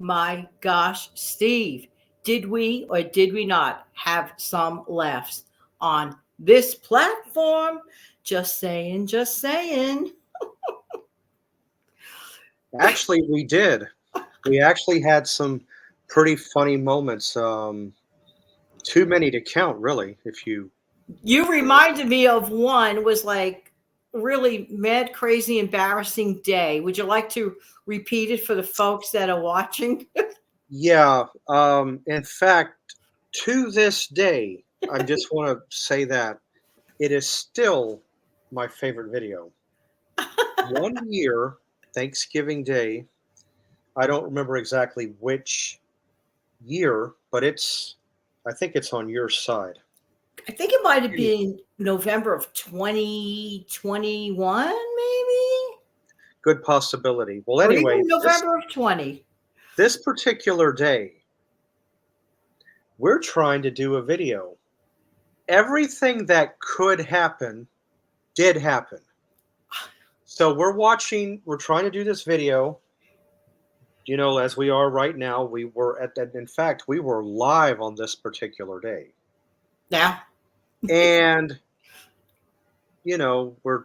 my gosh, Steve, did we or did we not have some laughs on this platform? Just saying, just saying. Actually, we did. We actually had some pretty funny moments. Too many to count, really. If you You reminded me of one was like really mad, crazy, embarrassing day. Would you like to repeat it for the folks that are watching? Yeah. In fact, to this day, I just want to say that it is still my favorite video. One year, Thanksgiving Day, I don't remember exactly which year, but I think it's on your side. I think it might have Any- been November of 2021, maybe? Good possibility. Well, Or anyway, even November of 20. this particular day, we're trying to do a video. Everything that could happen did happen. So we're trying to do this video, as we are right now. We were at that, in fact, we were live on this particular day. Yeah. And, we're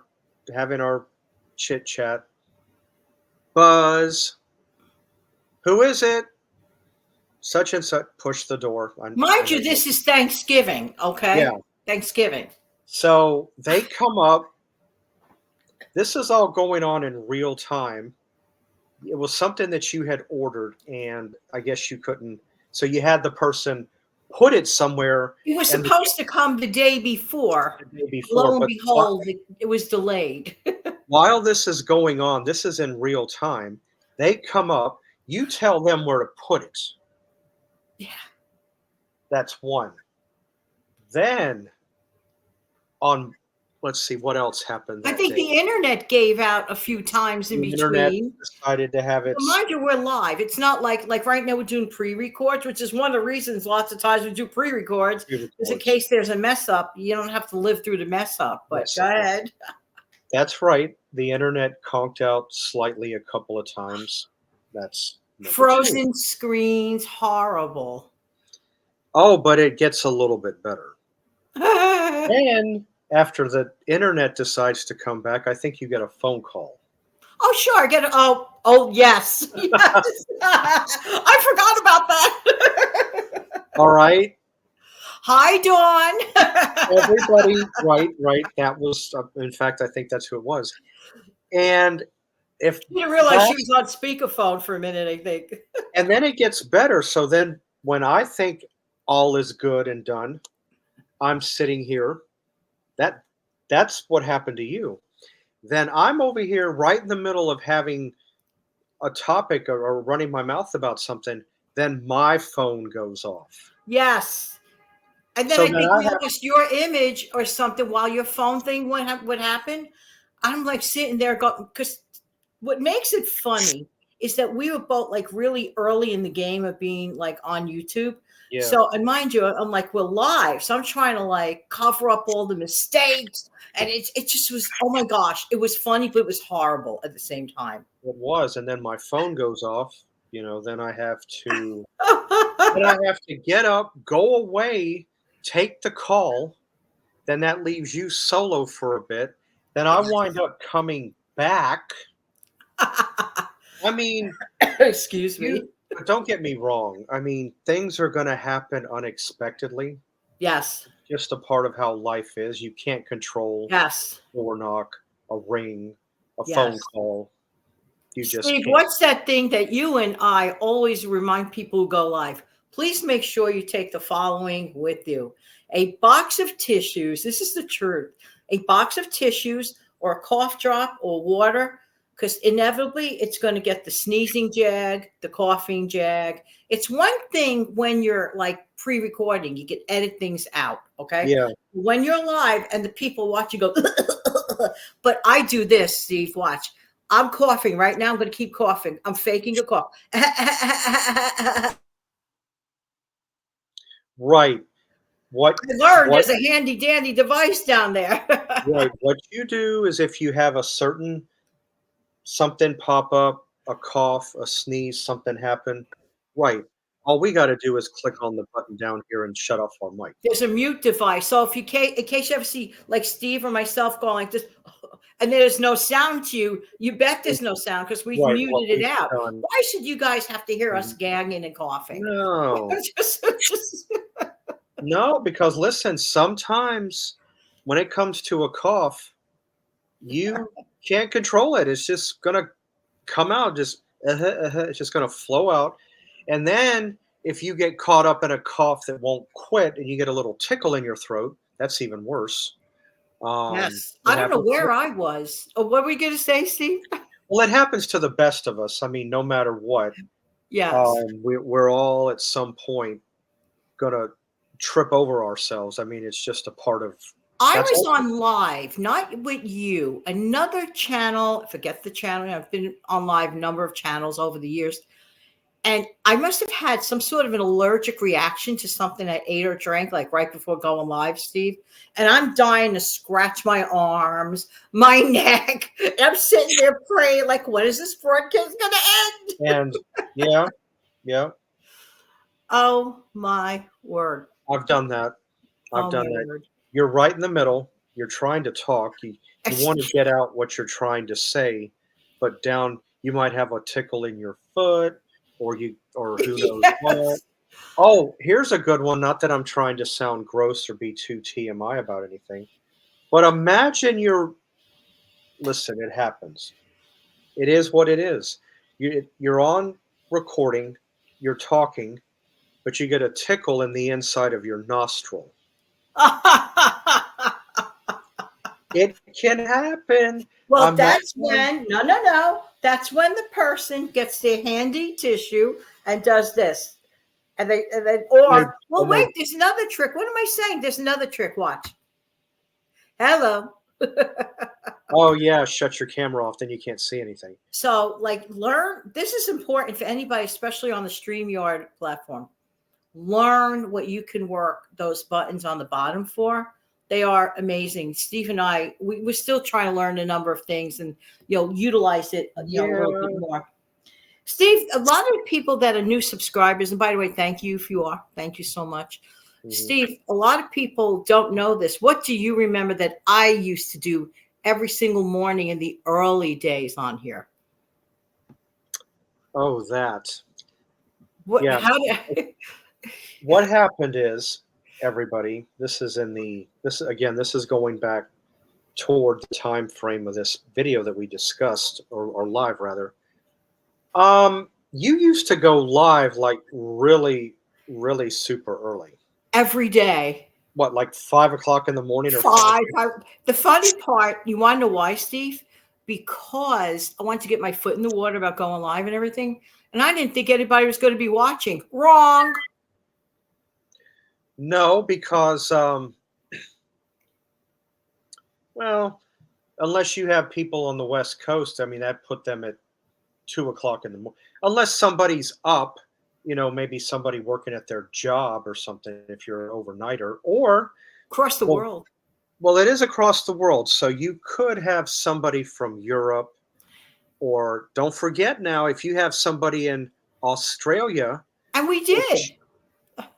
having our chit chat. Buzz, who is it? Such and such, push the door. Mind you, this is Thanksgiving, okay? Yeah. Thanksgiving. So they come up. This is all going on in real time. It was something that you had ordered, and I guess you couldn't. So you had the person put it somewhere. It was and supposed to come the day before. the day Lo before, and but behold, it was delayed. while this is going on, this is in real time. They come up. You tell them where to put it. Yeah. That's one. Then let's see what else happened I that think day. the internet gave out a few times in The internet between. decided to have its. Mind you, we're live. It's not like right now we're doing pre-records, which is one of the reasons lots of times we do pre-records. Just in case there's a mess up, you don't have to live through the mess up. But go ahead. That's right. The internet conked out slightly a couple of times. That's frozen screens, horrible. Oh, but it gets a little bit better. And after the internet decides to come back, I think you get a phone call. Oh, sure. Get it. Oh, yes. Yes. I forgot about that. All right. Hi, Dawn. Everybody, right. That was, in fact, I think that's who it was. And if you didn't realize she was on speakerphone for a minute, I think. And then it gets better. So then when I think all is good and done, I'm sitting here. That's what happened to you. Then I'm over here right in the middle of having a topic or running my mouth about something. Then my phone goes off. Yes. And then I think we lost your image or something while your phone thing would happen. I'm like sitting there going, because what makes it funny is that we were both like really early in the game of being like on YouTube. Yeah. So, and mind you, I'm like, we're live. So I'm trying to like cover up all the mistakes. And it just was, oh my gosh, it was funny, but it was horrible at the same time. It was. And then my phone goes off, then I have to get up, go away, take the call. Then that leaves you solo for a bit. Then I wind up coming back. I mean, excuse me. Don't get me wrong. I mean, things are going to happen unexpectedly. Yes. Just a part of how life is. You can't control a door knock, a ring, a phone call. You just Steve, what's that thing that you and I always remind people who go live? Please make sure you take the following with you. A box of tissues. This is the truth. A box of tissues or a cough drop or water, because inevitably it's going to get the sneezing jag, the coughing jag. It's one thing when you're like pre-recording, you can edit things out, okay? Yeah. When you're live and the people watch you go, but I do this, Steve, watch. I'm coughing right now. I'm going to keep coughing. I'm faking a cough. Right. What I learned there's a handy dandy device down there. Right. What you do is if you have something pop up, a cough, a sneeze, something happen, Right. All we gotta do is click on the button down here and shut off our mic. There's a mute device. So if you in case you ever see like Steve or myself going like this, and there's no sound to you, you bet there's no sound because we've Right, what muted it we've out. done Why should you guys have to hear us gagging and coughing? No. Just- No, because listen, sometimes when it comes to a cough, you can't control it. It's just gonna come out, just it's just gonna flow out. And then if you get caught up in a cough that won't quit and you get a little tickle in your throat, that's even worse. yes. It I don't know happens where I was. Oh, what were we going to say, Steve? well, it happens to the best of us. I mean, no matter what, Yes. we're all at some point gonna trip over ourselves. I mean, it's just a part of I that's was all. on live, not with you, another channel. Forget the channel. I've been on live number of channels over the years. And I must have had some sort of an allergic reaction to something I ate or drank, like right before going live, Steve. And I'm dying to scratch my arms, my neck. And I'm sitting there praying, like, when is this broadcast going to end? And yeah, yeah, Oh, my word. I've done that. I've Oh, done my that. word. You're right in the middle. You're trying to talk. You want to get out what you're trying to say, but down you might have a tickle in your foot, or who knows what. Yes. Oh, here's a good one. Not that I'm trying to sound gross or be too TMI about anything, but imagine listen, it happens. It is what it is. You're on recording, you're talking, but you get a tickle in the inside of your nostril. It can happen. Well, that's Imagine when, no. That's when the person gets their handy tissue and does this. And then, and well, and they wait, there's another trick. What am I saying? There's another trick. Watch. Hello. oh, yeah, shut your camera off, then you can't see anything. So, like, learn. This is important for anybody, especially on the StreamYard platform. Learn what you can work those buttons on the bottom for. They are amazing. Steve and I, we're still trying to learn a number of things and, utilize it, a little bit Yeah. more. Steve, a lot of people that are new subscribers, and by the way, thank you if you are. Thank you so much. Mhm. Steve, a lot of people don't know this. What do you remember that I used to do every single morning in the early days on here? Oh, that. What? Yeah. How did? What happened is, everybody, this is going back toward the time frame of this video that we discussed, or live rather. You used to go live like really, really super early. Every day. What, like 5 o'clock in the morning or five? Five. The funny part, you want to know why, Steve? Because I wanted to get my foot in the water about going live and everything. And I didn't think anybody was going to be watching. Wrong. No, because well, unless you have people on the West Coast, I mean that put them at 2 o'clock in the morning. Unless somebody's up, maybe somebody working at their job or something. If you're an overnighter, or Across the well, world. well, it is across the world, so you could have somebody from Europe, or don't forget now, if you have somebody in Australia, And we did. which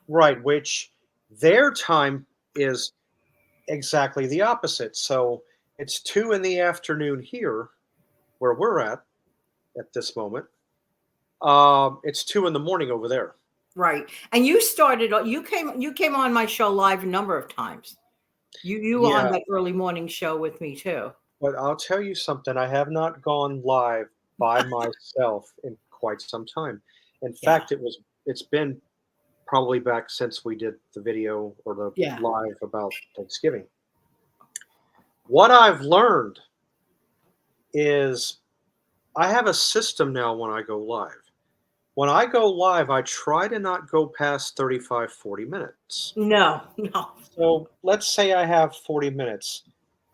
right, which their time is exactly the opposite. So it's 2 in the afternoon here, where we're at this moment. It's 2 in the morning over there. Right. And you came on my show live a number of times. You were on Yeah, that early morning show with me too. but I'll tell you something. I have not gone live by myself in quite some time. In Yeah. fact, it's been probably back since we did the video or the Yeah. live about Thanksgiving. What I've learned is I have a system now when I go live. When I go live, I try to not go past 35, 40 minutes. No, no. So let's say I have 40 minutes.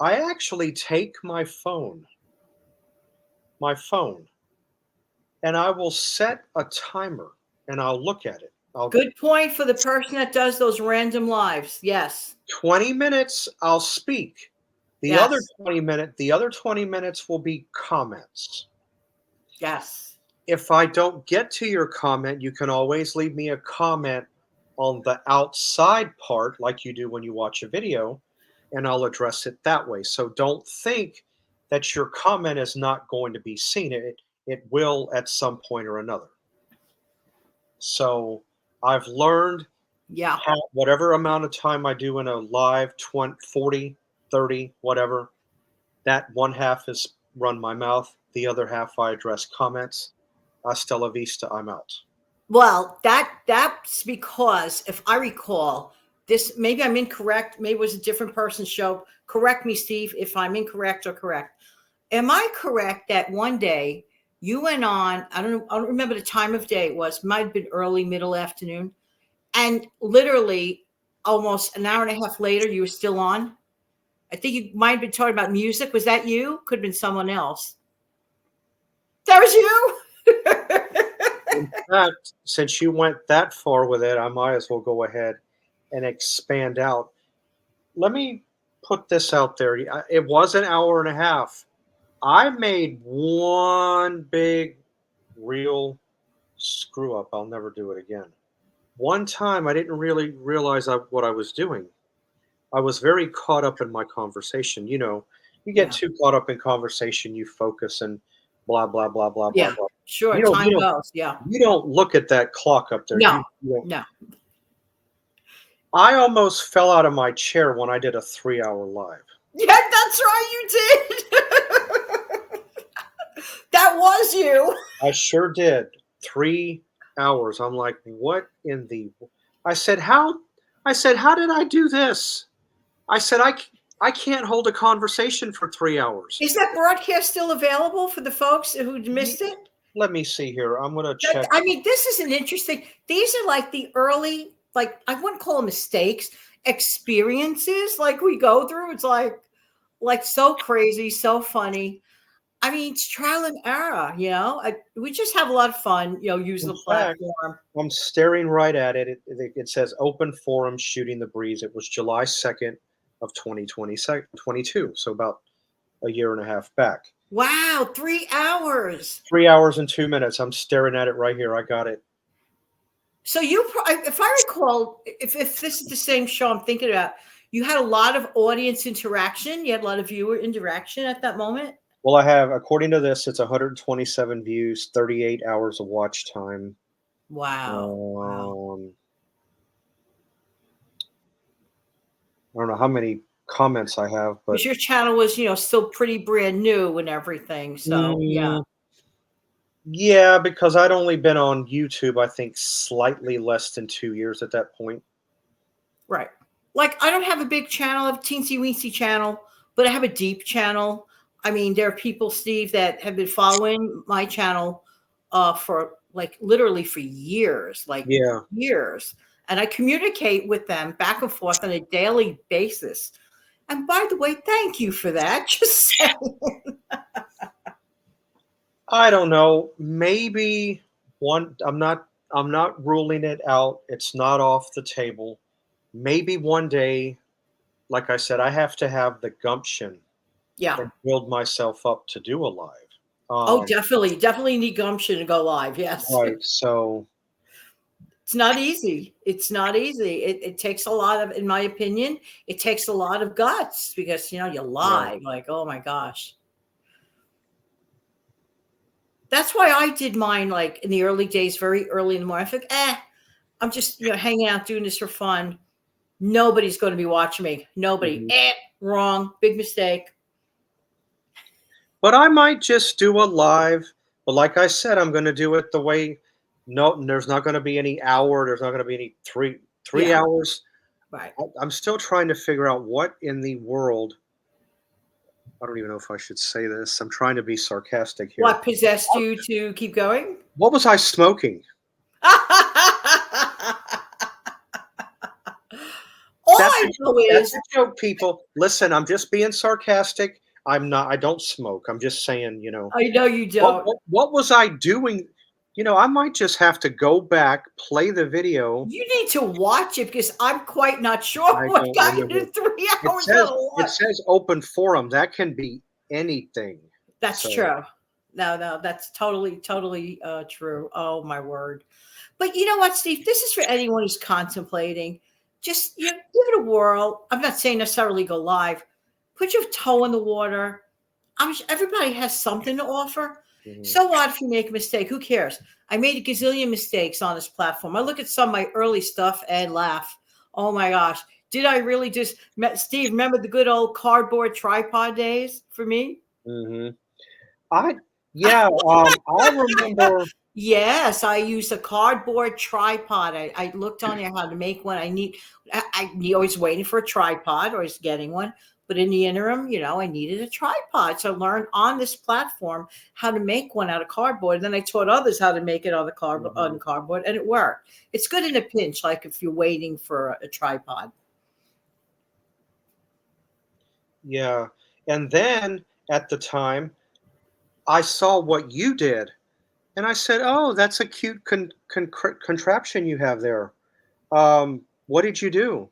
I actually take my phone, and I will set a timer and I'll look at it. Good point for the person that does those random lives. Yes. 20 minutes I'll speak. The Yes. other 20 minutes will be comments. Yes. if I don't get to your comment, you can always leave me a comment on the outside part, like you do when you watch a video, and I'll address it that way. So don't think that your comment is not going to be seen. It will at some point or another. So I've learned Yeah. whatever amount of time I do in a live 20, 40, 30, whatever, that one half is run my mouth. The other half I address comments. Hasta la vista, I'm out. Well, that's because if I recall, this maybe I'm incorrect. Maybe it was a different person's show. Correct me, Steve, if I'm incorrect or correct. Am I correct that one day you went on? I don't remember the time of day it was. Might have been early, middle afternoon, and literally almost an hour and a half later, you were still on. I think you might have been talking about music. Was that you? Could have been someone else. That was you. In fact, since you went that far with it, I might as well go ahead and expand out. Let me put this out there. It was an hour and a half. I made one big, real screw up. I'll never do it again. One time, I didn't really realize what I was doing. I was very caught up in my conversation. You get Yeah. too caught up in conversation, you focus and blah blah blah blah blah Yeah. blah. Sure. You don't, Time goes. Yeah. you don't look at that clock up there. No. You don't. No. I almost fell out of my chair when I did a 3-hour live. Yeah, that's right. You did. That was you. I sure did. 3 hours. I'm like, what in the? I said, how did I do this? I said, I can't hold a conversation for 3 hours. Is that broadcast still available for the folks who missed it? Let me see here. I'm going to check. I mean, this is an interesting. These are like the early, like I wouldn't call them mistakes, experiences like we go through. It's like so crazy, so funny. I mean, it's trial and error, we just have a lot of fun, using the platform. I'm staring right at it. It says open forum shooting the breeze. It was July 2nd of 2022. So about a year and a half back. Wow. 3 hours. 3 hours and 2 minutes. I'm staring at it right here. I got it. So if I recall, if this is the same show I'm thinking about, you had a lot of audience interaction. You had a lot of viewer interaction at that moment. Well, I have, according to this, it's 127 views, 38 hours of watch time. Wow. I don't know how many comments I have, but your channel was, still pretty brand new and everything. So yeah. Yeah, because I'd only been on YouTube, I think, slightly less than 2 years at that point. Right. Like, I don't have a big channel. I have a teensy-weensy channel, but I have a deep channel. I mean, there are people, Steve, that have been following my channel for literally for years, years. And I communicate with them back and forth on a daily basis. And by the way, thank you for that. Just saying. I don't know. Maybe I'm not ruling it out. It's not off the table. Maybe one day, like I said, I have to have the gumption. Yeah. And build myself up to do a live. Definitely need gumption to go live. Yes. Right. So it's not easy. It's not easy. It takes a lot of, in my opinion, it takes a lot of guts because you're live. Yeah. Like, oh my gosh. That's why I did mine like in the early days, very early in the morning. I think, I'm just hanging out doing this for fun. Nobody's going to be watching me. Nobody. Wrong. Big mistake. But I might just do a live. But like I said, I'm going to do it the way. No, there's not going to be any hour. There's not going to be any three hours. Right. I'm still trying to figure out what in the world. I don't even know if I should say this. I'm trying to be sarcastic here. What possessed you to keep going? What was I smoking? All I know is that's a joke, people. Listen, I'm just being sarcastic. I don't smoke. I'm just saying, I know you don't. What was I doing? I might just have to go back, play the video. You need to watch it because I'm quite not sure what got you to 3 hours. It says open forum. That can be anything. That's true. no, that's totally, totally true. Oh my word. But you know what, Steve? This is for anyone who's contemplating. Just give it a whirl. I'm not saying necessarily go live. Put your toe in the water. Everybody has something to offer. Mhm. So what if you make a mistake? Who cares? I made a gazillion mistakes on this platform. I look at some of my early stuff and laugh. Oh my gosh. Did I really just Steve, remember the good old cardboard tripod days for me? Mhm. I yeah, I remember. Yes, I used a cardboard tripod. I looked on there how to make one. I always waiting for a tripod or was getting one. But in the interim, I needed a tripod. So I learned on this platform how to make one out of cardboard. Then I taught others how to make it on Mhm. cardboard, and it worked. It's good in a pinch, like if you're waiting for a tripod. Yeah, and then at the time, I saw what you did, and I said, "Oh, that's a cute contraption you have there. What did you do?"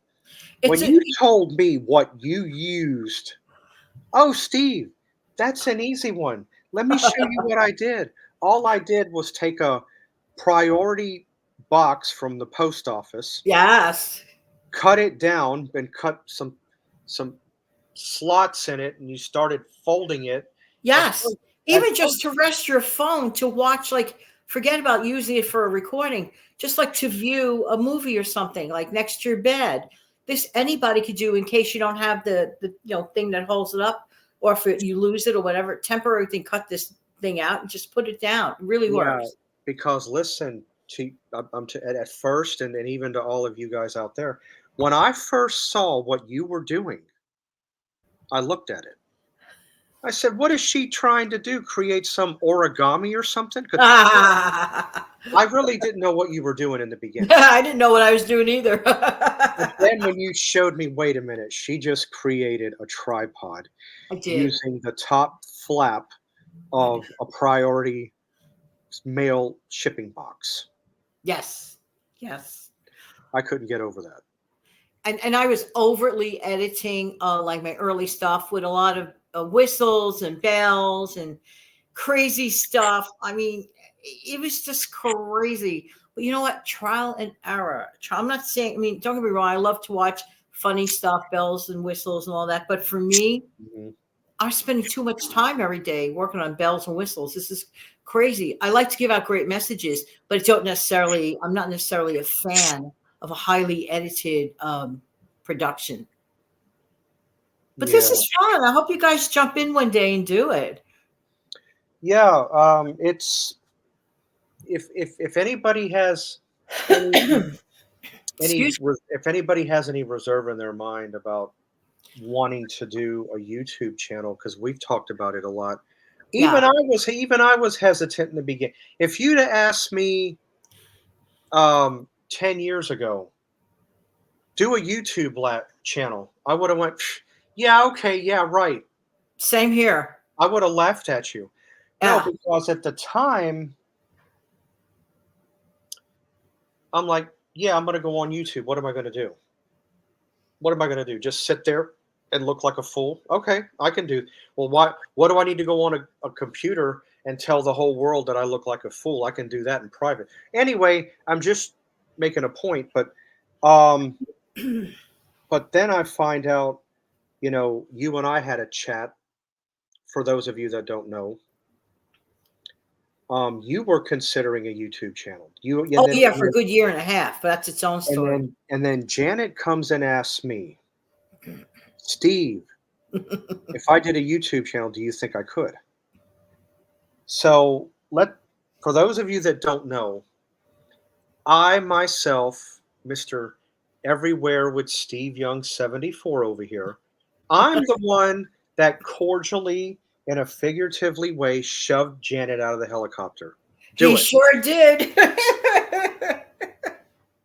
It's When a you told me what you used, "Oh, Steve, that's an easy one. Let me show you what I did." All I did was take a priority box from the post office, yes. cut it down, and cut some slots in it, and you started folding it. At Yes. first, at Even first, just to rest your phone to watch, like, forget about using it for a recording, just like to view a movie or something, like next to your bed. This anybody could do in case you don't have the thing that holds it up, or if you lose it or whatever, temporary thing, cut this thing out and just put it down. It really yeah, works. because listen to I'm to at first, and even to all of you guys out there, when I first saw what you were doing, I looked at it. I said, "What is she trying to do? Create some origami or something?" 'Cause I really didn't know what you were doing in the beginning. I didn't know what I was doing either. But then when you showed me, wait a minute, she just created a tripod I did. using the top flap of a priority mail shipping box. Yes. Yes. I couldn't get over that. And I was overtly editing like my early stuff with a lot of whistles and bells and crazy stuff. I mean, it was just crazy. But you know what? Trial and error. I'm not saying. I mean, don't get me wrong. I love to watch funny stuff, bells and whistles and all that. But for me, Mhm. I'm spending too much time every day working on bells and whistles. This is crazy. I like to give out great messages, but I'm not necessarily a fan of a highly edited production. But this Yeah. is fun. I hope you guys jump in one day and do it. Yeah, it's if anybody has any Excuse if anybody has any reserve in their mind about wanting to do a YouTube channel, because we've talked about it a lot. Yeah. Even I was hesitant in the beginning. If you'd have asked me 10 years ago, do a YouTube channel, I would have went, "Pff, yeah, okay, yeah, right." Same here. I would have laughed at you. No, Yeah. because at the time, I'm like, yeah, I'm going to go on YouTube. What am I going to do? What am I going to do? Just sit there and look like a fool? Okay, I can do. Well, what do I need to go on a computer and tell the whole world that I look like a fool? I can do that in private. Anyway, I'm just making a point, um but then I find out, you and I had a chat. For those of you that don't know, you were considering a YouTube channel. You Oh yeah, for a good year and a half. But that's its own story. and then Janet comes and asks me, "Steve, if I did a YouTube channel, do you think I could?" So, for those of you that don't know, I myself, Mr. Everywhere with Steve Young 74 over here, I'm the one that cordially, in a figuratively way, shoved Janet out of the helicopter. He Do it. sure did.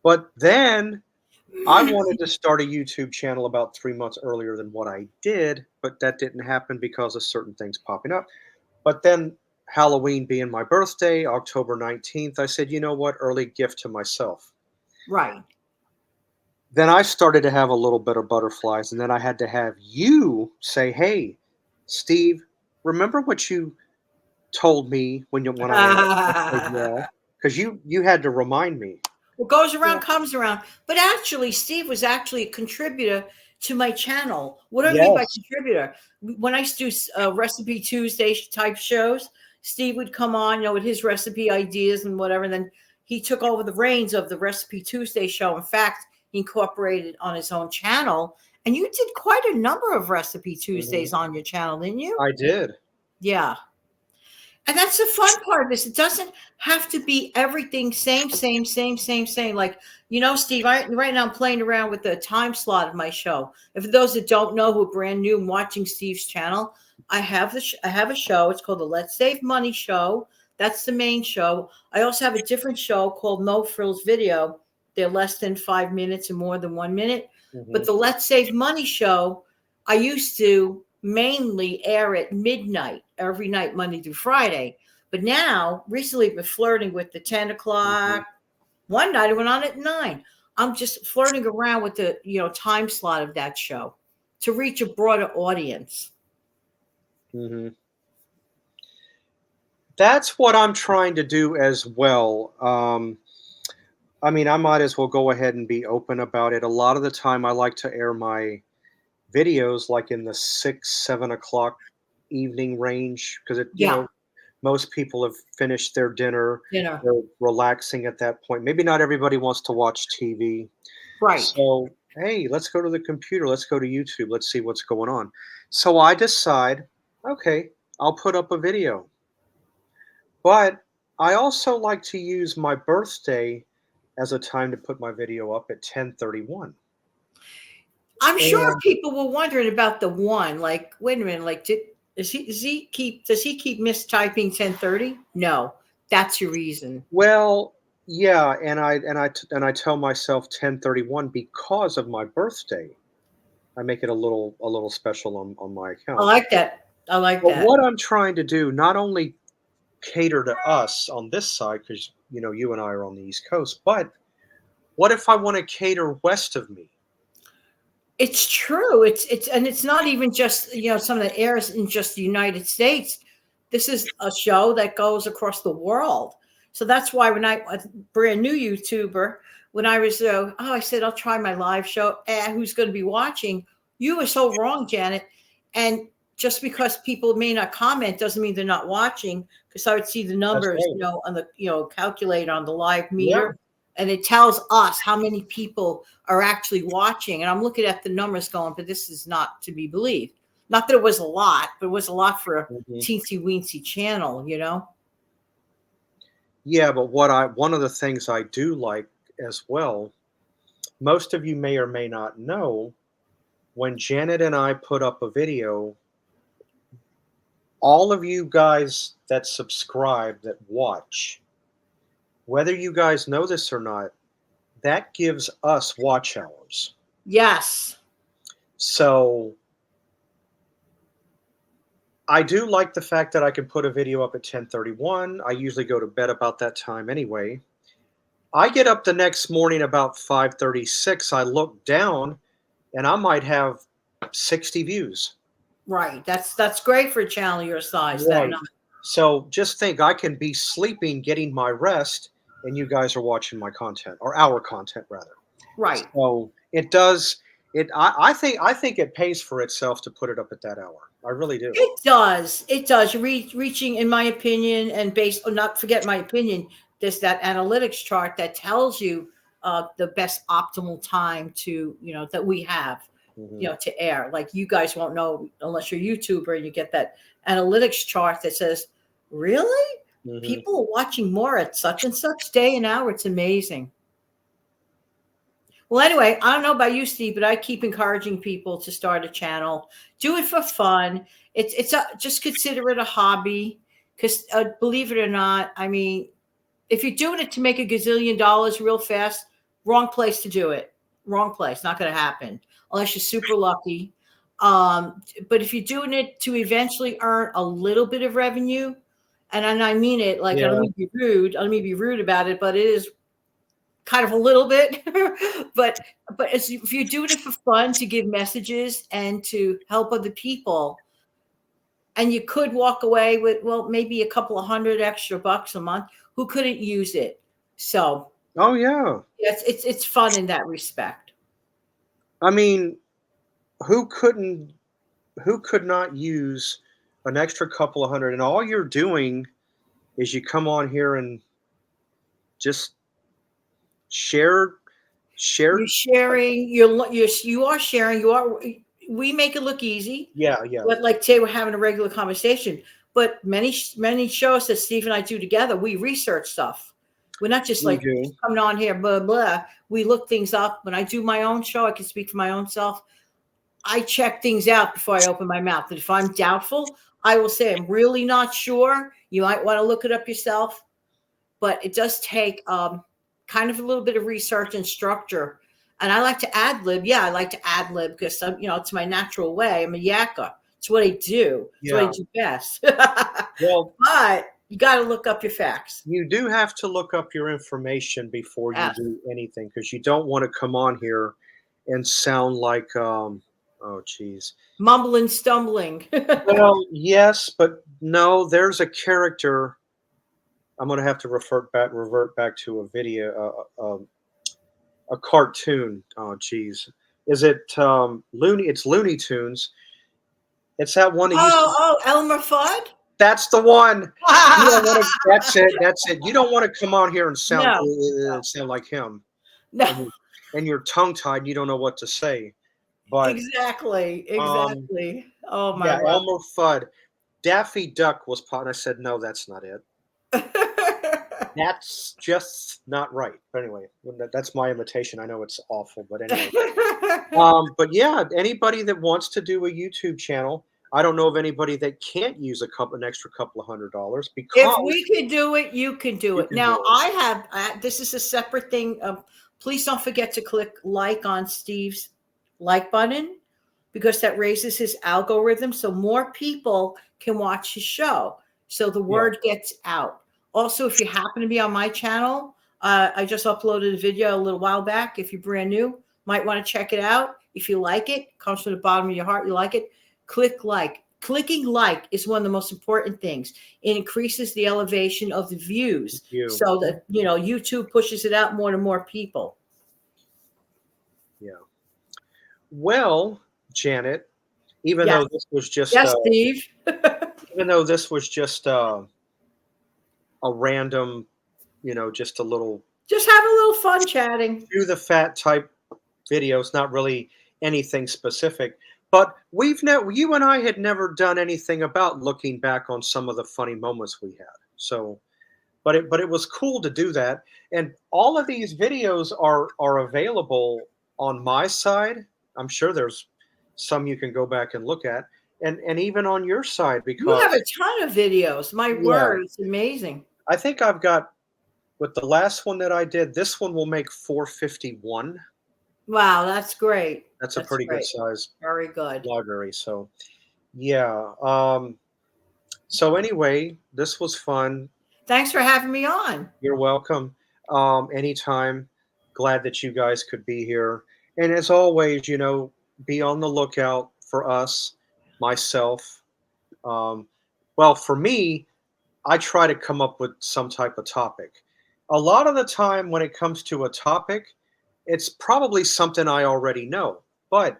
But then I wanted to start a YouTube channel about 3 months earlier than what I did, but that didn't happen because of certain things popping up. But then Halloween being my birthday, October 19th, I said, "You know what? Early gift to myself." Right. Then I started to have a little bit of butterflies, and then I had to have you say, "Hey, Steve, remember what you told me when I said yeah, because you had to remind me. What goes around Yeah. comes around. But actually, Steve was actually a contributor to my channel. What do I mean by Yes. contributor? When I used to do Recipe Tuesday type shows, Steve would come on, with his recipe ideas and whatever. And then he took over the reins of the Recipe Tuesday show. In fact, he incorporated on his own channel. And you did quite a number of Recipe Tuesdays on your channel, didn't you? I did. Yeah. And that's the fun part of this. It doesn't have to be everything same. Like, Steve, right now I'm playing around with the time slot of my show. And for those that don't know who are brand new and watching Steve's channel, I have a show. It's called the Let's Save Money Show. That's the main show. I also have a different show called No Frills Video. They're less than 5 minutes and more than 1 minute. But the Let's Save Money Show, I used to mainly air at midnight every night, Monday through Friday. But now, recently, I've been flirting with the 10 o'clock. One night I went on at 9. I'm just flirting around with the time slot of that show to reach a broader audience. That's what I'm trying to do as well. I mean, I might as well go ahead and be open about it. A lot of the time, I like to air my videos like in the 6-7 o'clock evening range because most people have finished their dinner. They're relaxing at that point. Maybe not everybody wants to watch TV. Right. So, hey, let's go to the computer. Let's go to YouTube. Let's see what's going on. So I decide, okay, I'll put up a video. But I also like to use my birthday as a time to put my video up at 10:31. I'm sure people were wondering about the 1. Like, wait a minute, like does he keep mistyping 10:30? No, that's your reason. Well, yeah, and I tell myself 10:31 because of my birthday. I make it a little special on my account. I like that. But what I'm trying to do, not only cater to us on this side, because you and I are on the East Coast, but what if I want to cater west of me? It's true. It's not even just some of the airs in just the United States. This is a show that goes across the world. So that's why when a brand new YouTuber, when I was I said I'll try my live show. Who's going to be watching? You were so wrong, Janet. And just because people may not comment doesn't mean they're not watching. Because I would see the numbers, right. on the calculator on the live meter. Yeah. And it tells us how many people are actually watching. And I'm looking at the numbers going, but this is not to be believed. Not that it was a lot, but it was a lot for a teensy-weensy channel, Yeah, but one of the things I do like as well, most of you may or may not know, when Janet and I put up a video, all of you guys that subscribe, that watch, whether you guys know this or not, that gives us watch hours. Yes. So I do like the fact that I can put a video up at 10:31. I usually go to bed about that time anyway. I get up the next morning about 5:36. I look down and I might have 60 views. Right. That's great for a channel your size. Right. So just think, I can be sleeping, getting my rest, and you guys are watching my content, or our content rather. Right. So it does. I think it pays for itself to put it up at that hour. I really do. It does. It does. You're reaching, in my opinion, and not forget my opinion, there's that analytics chart that tells you the best optimal time to, that we have, to air. Like, you guys won't know unless you're a YouTuber and you get that analytics chart that says, really? People are watching more at such and such day and hour. It's amazing. Well, anyway, I don't know about you, Steve, but I keep encouraging people to start a channel. Do it for fun. Just consider it a hobby, because believe it or not, I mean, if you're doing it to make $1 gazillion real fast, wrong place to do it. Wrong place. Not going to happen unless you're super lucky. But if you're doing it to eventually earn a little bit of revenue, and I mean it, like, I don't mean to be rude. I don't mean to be rude about it, but it is kind of a little bit. but if you're doing it for fun, to give messages and to help other people, and you could walk away with, well, maybe a couple of $100 extra a month. Who couldn't use it? So, oh yeah, it's fun in that respect. I mean, who couldn't? Who could not use an extra couple of hundred? And all you're doing is you come on here and just share, You're share. sharing. You are sharing. We make it look easy. Yeah, yeah. But like today, we're having a regular conversation. But many shows that Steve and I do together, we research stuff. We're not just We like do. coming on here, blah blah. We look things up. When I do my own show, I can speak for my own self. I check things out before I open my mouth. And if I'm doubtful, I will say I'm really not sure. You might want to look it up yourself. But it does take kind of a little bit of research and structure. And I like to ad lib. Yeah, I like to ad lib because it's my natural way. I'm a yakker. It's what I do. It's what I do best. Well, but you got to look up your facts. you do have to look up your information before you do anything, because you don't want to come on here and sound like, oh, geez. Mumbling, stumbling. Well, yes, but no, there's a character. I'm going to have to revert back to a video, a cartoon. Oh, geez. Is it Looney? It's Looney Tunes. It's that one that used to. Oh, Elmer Fudd? That's the one. You don't want to. That's it. That's it. You don't want to come on here and sound sound like him. No. And you're tongue tied. You don't know what to say. But exactly. Oh my yeah, God. Elmer Fudd. Daffy Duck was part. And I said, no, that's not it. That's just not right. But anyway, that's my imitation. I know it's awful, but anyway. But yeah, anybody that wants to do a YouTube channel, I don't know of anybody that can't use an extra couple of $100 because if we can do it, you can do it. Now, I have this is a separate thing. Please don't forget to click like on Steve's like button, because that raises his algorithm so more people can watch his show. So the word gets out. Also, if you happen to be on my channel, I just uploaded a video a little while back. If you're brand new, might want to check it out. If you like it, comes from the bottom of your heart, you like it, click like. Clicking like is one of the most important things. It increases the elevation of the views so that, YouTube pushes it out more to more people. Yeah. Well, Janet, even though this was just Steve. even though this was just a random, just a little, just have a little fun chatting. Do the fat type videos, not really anything specific. But you and I had never done anything about looking back on some of the funny moments we had. So, but it was cool to do that. And all of these videos are available on my side. I'm sure there's some you can go back and look at, and even on your side, because you have a ton of videos. My word, it's amazing. I think I've got, with the last one that I did, this one will make 451. Wow, that's great. That's a pretty good size. Very good library. So, yeah. So anyway, this was fun. Thanks for having me on. You're welcome. Anytime. Glad that you guys could be here. And as always, be on the lookout for us, myself. Well, for me, I try to come up with some type of topic. A lot of the time when it comes to a topic, it's probably something I already know. But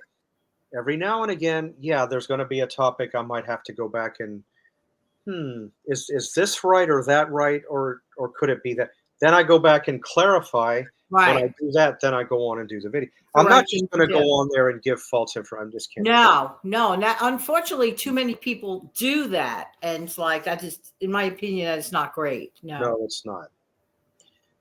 every now and again, there's going to be a topic I might have to go back and, is this right or that right? Or could it be that? Then I go back and clarify. Right. When I do that, then I go on and do the video. I'm not just going to go on there and give false information. I'm just kidding. No. Unfortunately, too many people do that. And it's like, that is, in my opinion, that is not great. No, it's not.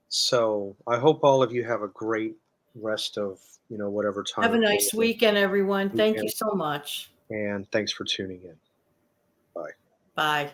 So I hope all of you have a great rest of, whatever time. Have a nice weekend, everyone. Thank you so much. And thanks for tuning in. Bye. Bye.